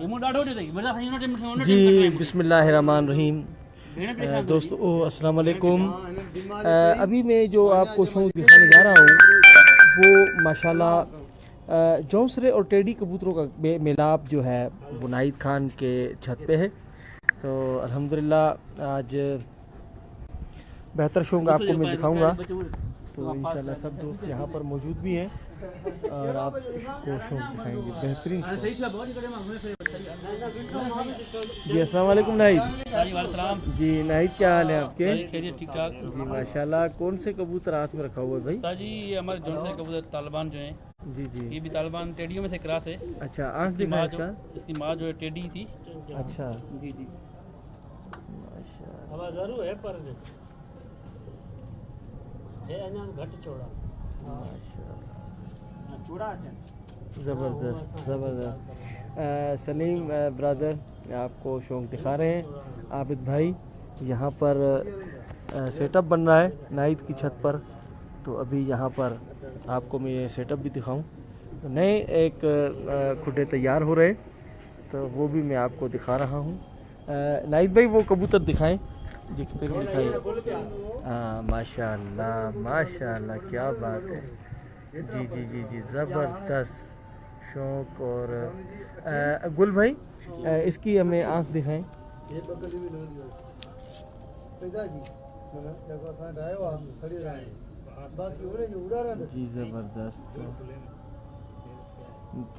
जी बिस्मिल्लाहिर्रहमानिर्रहीम। दोस्तों अस्सलाम वालेकुम। अभी मैं जो आपको शौक दिखाने जा रहा हूँ वो माशाल्लाह जौंसरे और टेडी कबूतरों का मिलाप जो है वो नाहिद खान के छत पे है। तो अल्हम्दुलिल्लाह आज बेहतर शौक आपको मैं दिखाऊंगा। तो इंशाल्लाह सब दोस्त यहाँ पर मौजूद भी हैं और आपको शौक दिखाएंगे बेहतरीन। जी अस्सलाम वालेकुम नाहिद। जी नाहिद क्या हाल है आपके? ठीक ठाक जी माशाल्लाह। कौन से कबूतर हाथ में रखा हुआ है भाई? जी ये हमारे जौनसे कबूतर तालिबान जो हैं। जी जी ये भी तालिबान टेडियों में से क्रॉस है। अच्छा आंख दिखा इसका। इसकी माँ जो है टेडी थी। अच्छा जी जी माशाल्लाह जरूर है पर घट चौड़ा माशाल्लाह चौड़ा ज़बरदस्त ज़बरदस्त। सलीम ब्रदर आपको शौक दिखा रहे हैं। आबिद भाई यहाँ पर सेटअप बन रहा है नाहिद की छत पर। तो अभी यहाँ पर आपको मैं ये सेटअप भी दिखाऊं। नए एक खुडे तैयार हो रहे तो वो भी मैं आपको दिखा रहा हूँ। नाहिद भाई वो कबूतर दिखाएं जी फिर दिखाइए। हाँ माशाल्लाह माशाल्लाह क्या बात है। जी जी जी जी ज़बरदस्त शौक। और गुल भाई इसकी हमें आँख दिखाएं। जी ज़बरदस्त।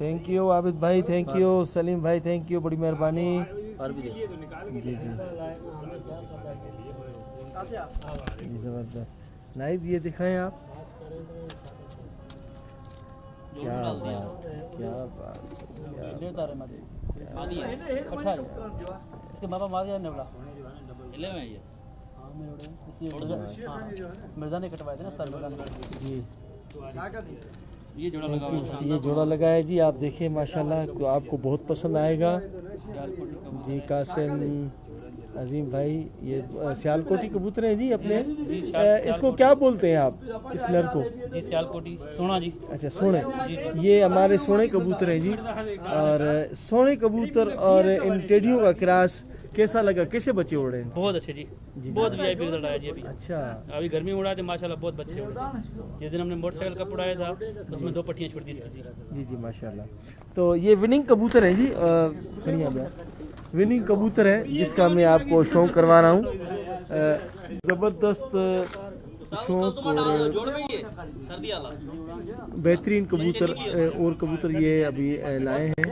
थैंक यू आबिद भाई, थैंक यू सलीम भाई, थैंक यू, बड़ी मेहरबानी। जी जी जी ज़बरदस्त। नाहिद ये दिखाएं आप। क्या बात क्या बात इसके बाबा मार दिया नेवला मिर्जा ने कटवाए थे ना उस्ताद मिर्जा ने। जी ये जोड़ा लगा हुआ है। ये जोड़ा लगा है जी। आप देखिए माशाल्लाह तो आपको बहुत पसंद आएगा। जी कासिम अजीम भाई ये सियालकोटी कबूतर हैं जी अपने। इसको क्या बोलते हैं आप इस नर को? जी सियालकोटी सोना जी। अच्छा सोने। ये हमारे सोने कबूतर हैं जी। और सोने कबूतर और इन टेडियों का क्रॉस कैसा लगा? कैसे बच्चे उड़ रहे हैं? बहुत अच्छे जी बहुत वीआईपी रिजल्ट आया जी अभी। अच्छा अभी गर्मी में उड़ाए थे माशाल्लाह बहुत बच्चे उड़े। जिस दिन हमने मोटरसाइकिल का उड़ाया था उसमें 2 पट्टियाँ छोड़ दी इसकी। जी जी माशाल्लाह। तो ये विनिंग कबूतर है जी। विनिंग कबूतर है जिसका मैं आपको शौक करवा रहा हूँ। ज़बरदस्त शौक और बेहतरीन कबूतर और कबूतर ये अभी लाए हैं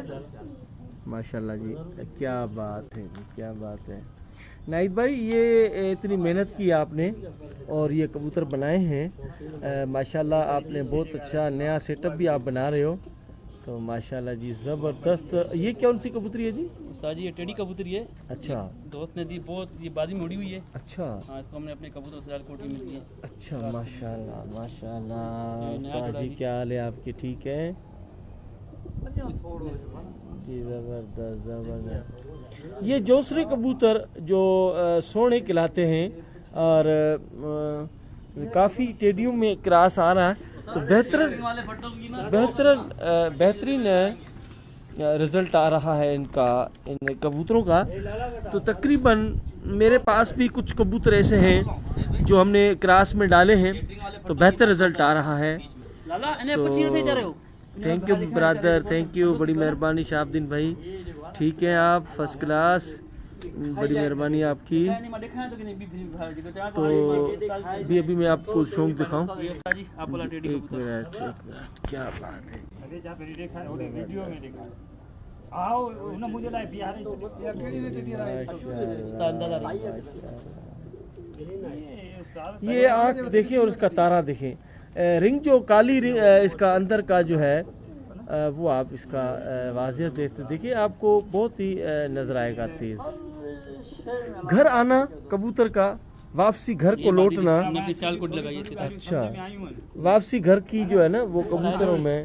माशाल्लाह जी। क्या बात है क्या बात है। नाहिद भाई ये इतनी मेहनत की आपने और ये कबूतर बनाए हैं माशाल्लाह। आपने बहुत अच्छा नया सेटअप भी आप बना रहे हो तो माशाल्लाह जी ज़बरदस्त। ये कौन सी कबूतरी है जी? उस्ताद जी ये टेडी कबूतरी है। अच्छा दोस्त ने दी बहुत। ये बादी में उड़ी हुई है। अच्छा हाँ इसको हमने अपने कबूतर सियालकोटी में दी है। अच्छा माशाल्लाह माशाल्लाह। उस्ताद जी क्या हाल है आपके? ठीक है जी ज़बरदस्त ज़बरदस्त। ये जौसरे कबूतर जो सोने खिलाते हैं और काफ़ी टेडियों में क्रॉस आ रहा है तो बेहतरीन रिज़ल्ट आ रहा है इनका इन कबूतरों का। तो तकरीबन मेरे पास भी कुछ कबूतर ऐसे हैं जो हमने क्रॉस में डाले हैं तो बेहतर रिज़ल्ट आ रहा है। तो thank you brother, thank you, बड़ी मेहरबानी शाहबुद्दीन भाई। ठीक है आप फर्स्ट क्लास, बड़ी मेहरबानी आपकी। तो अभी मैं आपको शौक दिखाऊं। एक मिनट क्या बात है। ये आँख देखें और इसका तारा देखें। रिंग जो काली रिंग इसका अंदर का जो है वो आप इसका वाज़ियत देखते देखिए आपको बहुत ही नज़र आएगा तेज़। घर आना कबूतर का, वापसी घर को लौटना। अच्छा वापसी घर की जो है ना वो कबूतरों में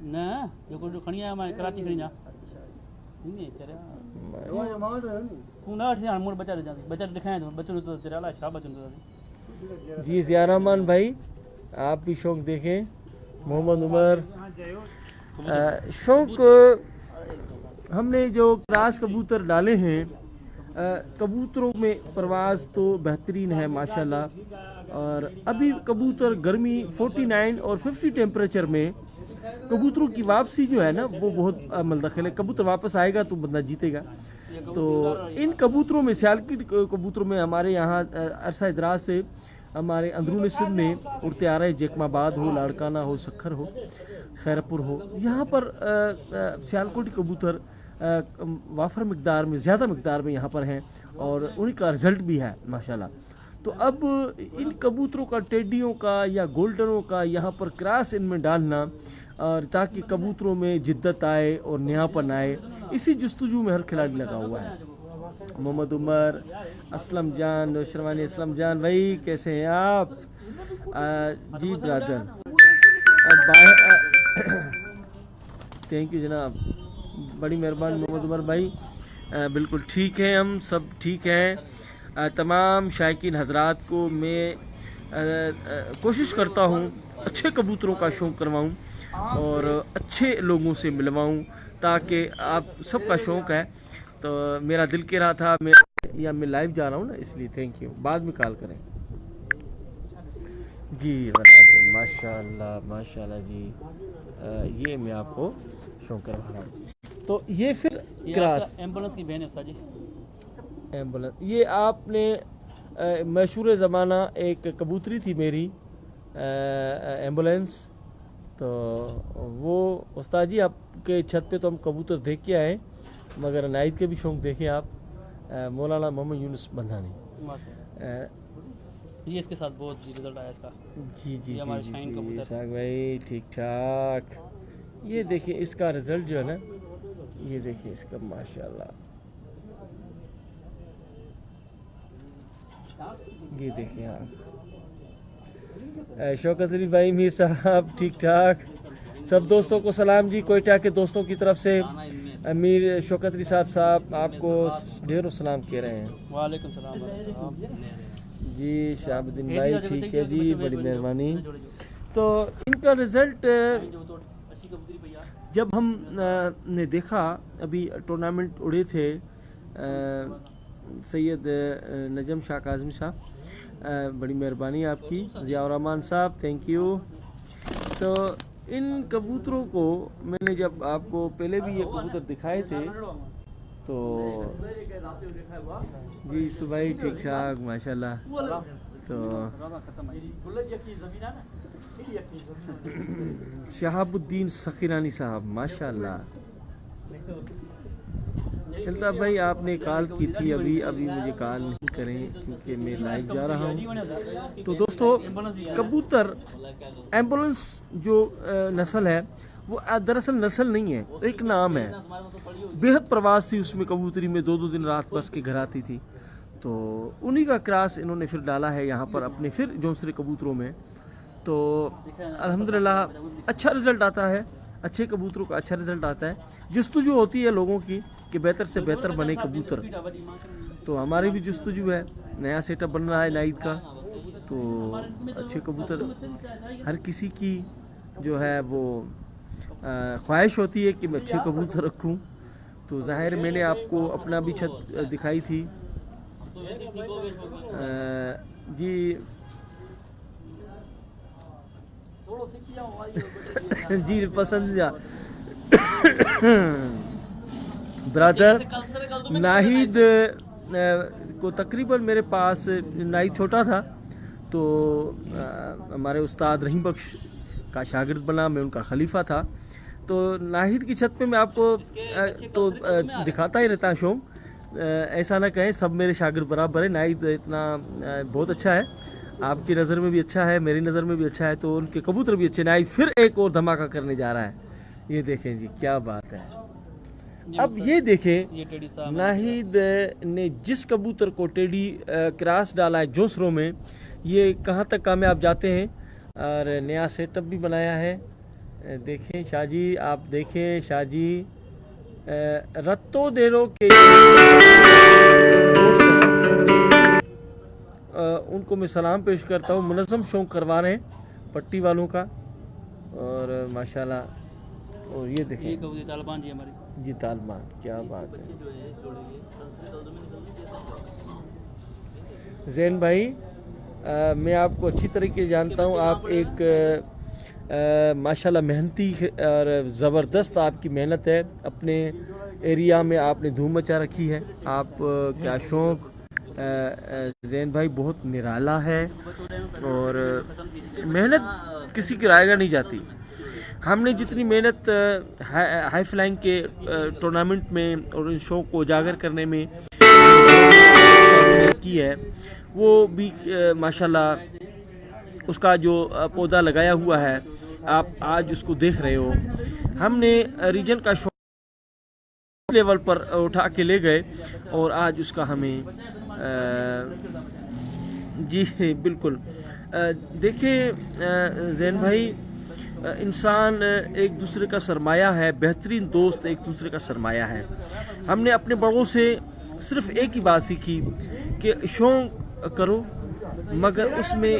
ना जो खणिया मैं कराची खणी जा जी ज़िया रहमान भाई आप भी शौक देखें। मोहम्मद उमर शौक हमने जो क्रॉस कबूतर डाले हैं, कबूतरों में परवाज़ तो बेहतरीन है माशाल्लाह। और अभी कबूतर गर्मी 49 और 50 टेम्परेचर में कबूतरों की वापसी जो है ना वो बहुत मलदखल है। कबूतर वापस आएगा तो बंदा जीतेगा। तो इन कबूतरों में, सियालकोट कबूतरों में हमारे यहाँ अरसा दराज से हमारे अंदरून सिंध में उड़ते आ रहे, जैकमाबाद हो, लाड़काना हो, सखर हो, खैरपुर हो, यहाँ पर सियालकोटी कबूतर वाफर मकदार में, ज़्यादा मकदार में यहाँ पर हैं और उन्हीं का रिज़ल्ट भी है माशाल्लाह। तो अब इन कबूतरों का, टेडियों का या गोल्डनों का यहाँ पर क्रॉस इनमें डालना, और ताकि कबूतरों में जिद्दत आए और नयापन आए, इसी जस्तजू में हर खिलाड़ी लगा हुआ है। मोहम्मद उमर, असलम जान, शर्मानी असलम जान भाई कैसे हैं आप? जी ब्रदर, थैंक यू जनाब, बड़ी मेहरबानी मोहम्मद उमर भाई। बिल्कुल ठीक है, हम सब ठीक हैं। तमाम शायकीन हजरात को मैं कोशिश करता हूँ अच्छे कबूतरों का शौक़ करवाऊँ और अच्छे लोगों से मिलवाऊँ, ताकि आप सबका शौक़ है। तो मेरा दिल कह रहा था मैं लाइव जा रहा हूँ ना, इसलिए थैंक यू। बाद में कॉल करें जी। माशाल्लाह माशाल्लाह जी, ये मैं आपको शौक़ करवा रहा हूँ। तो ये फिर क्रॉस एम्बुलेंस की बहन है उस्ताद जी। एम्बुलेंस, ये आपने मशहूर ज़माना एक कबूतरी थी मेरी एम्बुलेंस, तो वो उस्ताद जी आपके छत पे तो हम कबूतर देख के आए, मगर नाइद के भी शौक़ देखे आप, मौलाना मोहम्मद यूनुस बंधानी। ये इसके साथ बहुत रिजल्ट आया इसका। जी जी ये हमारे शाइन कबूतर साग भाई ठीक ठाक। ये देखिए इसका रिज़ल्ट जो है ना, ये देखिए इसका माशाल्लाह, ये देखिए आप। शौकत अली भाई मीर साहब ठीक ठाक। सब दोस्तों को सलाम जी, कोयटा के दोस्तों की तरफ से अमीर शौकत अली साहब आपको ढेरों सलाम कह रहे हैं। वालेकुम सलाम जी। शाहबुद्दीन भाई ठीक है जी, बड़ी मेहरबानी। तो इनका रिज़ल्ट जब हम ने देखा, अभी टूर्नामेंट उड़े थे सैयद नजम शाह काज़मी साहब, बड़ी मेहरबानी आपकी, ज़ियाउर रहमान साहब थैंक यू। तो इन कबूतरों को मैंने जब आपको पहले भी ये कबूतर दिखाए थे, तो जी सुबह ठीक ठाक माशाल्लाह। तो शहाबुद्दीन सखीरानी साहब माशाल्लाह। अल्ताफ भाई आपने कॉल की थी, अभी मुझे कॉल नहीं करें क्योंकि मैं लाइव जा रहा हूँ। तो दोस्तों कबूतर एम्बुलेंस जो नस्ल है वो दरअसल नस्ल नहीं है, एक नाम है। बेहद प्रवास थी उसमें, कबूतरी में 2-2 दिन रात बस के घर आती थी। तो उन्हीं का क्रॉस इन्होंने फिर डाला है यहाँ पर अपने फिर दूसरे कबूतरों में। तो अल्हम्दुलिल्लाह अच्छा रिज़ल्ट आता है, अच्छे कबूतरों का अच्छा रिज़ल्ट आता है। जस्तजू होती है लोगों की कि बेहतर से बेहतर बने कबूतर। तो हमारी भी जस्तजू है, नया सेटअप बन रहा है नाइद का, तो अच्छे कबूतर हर किसी की जो है वो ख्वाहिश होती है कि मैं अच्छे कबूतर रखूं। तो ज़ाहिर मैंने आपको अपना भी छत दिखाई थी जी। जी पसंद ब्रदर नाहिद को तकरीबन मेरे पास, नाहिद छोटा था तो हमारे उस्ताद रहीम बख्श का शागिर्द बना, मैं उनका खलीफा था। तो नाहिद की छत पे मैं आपको तो दिखाता ही रहता शौक, ऐसा ना कहें सब मेरे शागिर्द बराबर है। नाहिद इतना बहुत अच्छा है, आपकी नज़र में भी अच्छा है, मेरी नज़र में भी अच्छा है, तो उनके कबूतर भी अच्छे। नाहिद फिर एक और धमाका करने जा रहा है, ये देखें जी क्या बात है। अब ये देखें नाहिद ने जिस कबूतर को टेडी क्रॉस डाला है जोसरों में, ये कहाँ तक कामयाब जाते हैं। और नया सेटअप भी बनाया है, देखें शाहजी, आप देखें शाहजी रत्तो देरो के उनको मैं सलाम पेश करता हूँ। मुनज़्ज़म शौक़ करवा रहे हैं पट्टी वालों का, और माशाल्लाह और ये ये देखें कबूतरी तालिबान जी हमारी। जी तालिबान, क्या बात है। जैन भाई, मैं आपको अच्छी तरीके से जानता हूँ, आप एक माशाल्लाह मेहनती और ज़बरदस्त आपकी मेहनत है। अपने एरिया में आपने धूम मचा रखी है। आप क्या शौक़ जैन भाई बहुत निराला है और मेहनत किसी की रायगा नहीं जाती। हमने जितनी मेहनत हाई फ्लाइंग के टूर्नामेंट में और इन शौक़ को उजागर करने में की है, वो भी माशाल्लाह उसका जो पौधा लगाया हुआ है आप आज उसको देख रहे हो। हमने रीजन का शौक़ लेवल पर उठा के ले गए और आज उसका हमें जी बिल्कुल। देखिए जैन भाई, इंसान एक दूसरे का सरमाया है, बेहतरीन दोस्त एक दूसरे का सरमाया है। हमने अपने बड़ों से सिर्फ एक ही बात सीखी कि शौक़ करो मगर उसमें